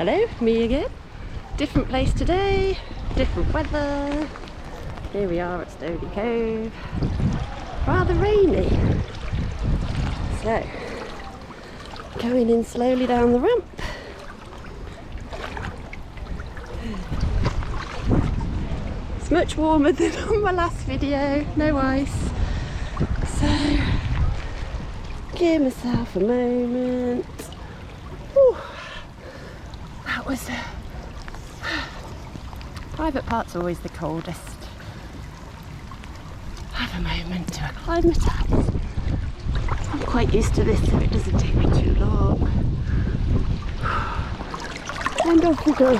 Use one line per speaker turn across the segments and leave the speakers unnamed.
Hello, me again. Different place today, different weather. Here we are at Stony Cove. Rather rainy. So, going in slowly down the ramp. It's much warmer than on my last video, no ice. So, give myself a moment. Whew. That was private part's always the coldest. Have a moment to acclimatise. I'm quite used to this, so it doesn't take me too long. And off we go.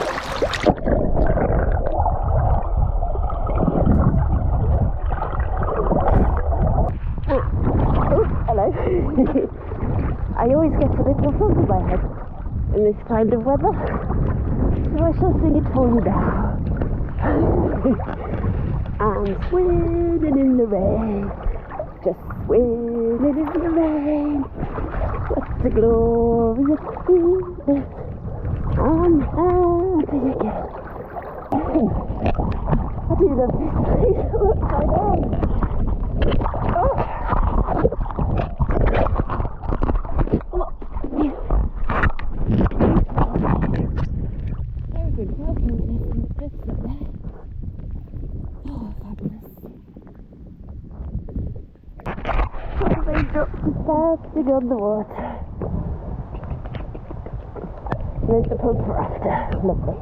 Oh, hello. I always get a little fog in my head in this kind of weather, so I shall sing it for you now. I'm swimming in the rain, just swimming in the rain. What a glorious feeling, I'm happy again. I do love this place, upside down. Oh. Blasting on the water. There's the pub for after. Lovely.